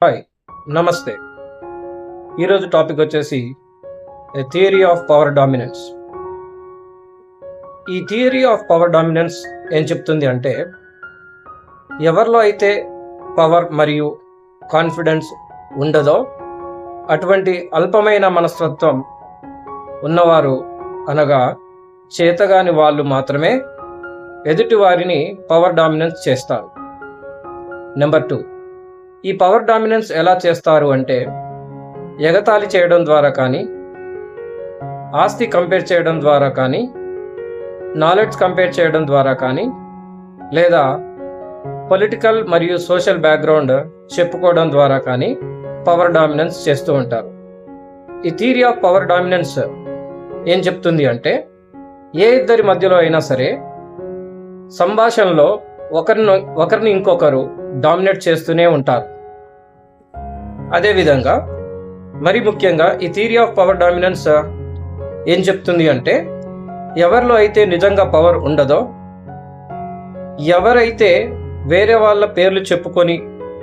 Hi, నమస్తే. ఈరోజు topic వచ్చేసి ఎ థియరీ ఆఫ్ పవర్ డామినెన్స్. ఈ థియరీ ఆఫ్ పవర్ డామినెన్స్ ఏం చెప్తుంది అంటే, ఎవరిలో అయితే పవర్ మరియు కాన్ఫిడెన్స్ ఉండదో అటువంటి అల్పమైన మనస్తత్వం ఉన్నవారు, అనగా చేతగాని వాళ్ళు మాత్రమే ఎదుటి వారిని పవర్ డామినెన్స్ చేస్తారు. నెంబర్ 2, ఈ పవర్ డామినెన్స్ ఎలా చేస్తారు అంటే, ఎగతాళి చేయడం ద్వారా కానీ, ఆస్తి కంపేర్ చేయడం ద్వారా కానీ, నాలెడ్జ్ కంపేర్ చేయడం ద్వారా కానీ, లేదా పొలిటికల్ మరియు సోషల్ బ్యాక్గ్రౌండ్ చెప్పుకోవడం ద్వారా కానీ పవర్ డామినెన్స్ చేస్తూ ఉంటారు. ఈ థియరీ ఆఫ్ పవర్ డామినెన్స్ ఏం చెప్తుంది అంటే, ఏ ఇద్దరి మధ్యలో అయినా సరే సంభాషణలో ఒకరిని ఇంకొకరు డామినేట్ చేస్తూనే ఉంటారు. అదేవిధంగా మరి ముఖ్యంగా ఈ థియరీ ఆఫ్ పవర్ డామినెన్స్ ఏం చెప్తుంది అంటే, ఎవరిలో అయితే నిజంగా పవర్ ఉండదో, ఎవరైతే వేరే వాళ్ళ పేర్లు చెప్పుకొని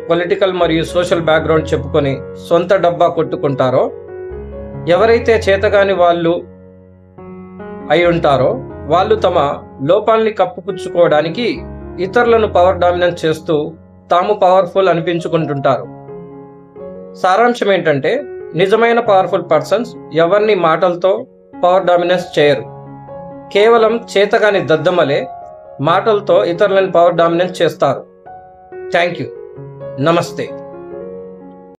పొలిటికల్ మరియు సోషల్ బ్యాక్గ్రౌండ్ చెప్పుకొని సొంత డబ్బా కొట్టుకుంటారో, ఎవరైతే చేతగాని వాళ్ళు అయి ఉంటారో, వాళ్ళు తమ లోపాలని కప్పుపుచ్చుకోవడానికి ఇతరులను పవర్ డామినెన్స్ చేస్తూ తాము పవర్ఫుల్ అనిపించుకుంటుంటారు. సారాంశం ఏంటంటే, నిజమైన పవర్ఫుల్ పర్సన్స్ ఎవరిని మాటలతో పవర్ డామినెన్స్ చేయరు. కేవలం చేతగాని దద్దమలే మాటలతో ఇతరులను పవర్ డామినెన్స్ చేస్తారు. Thank you. నమస్తే.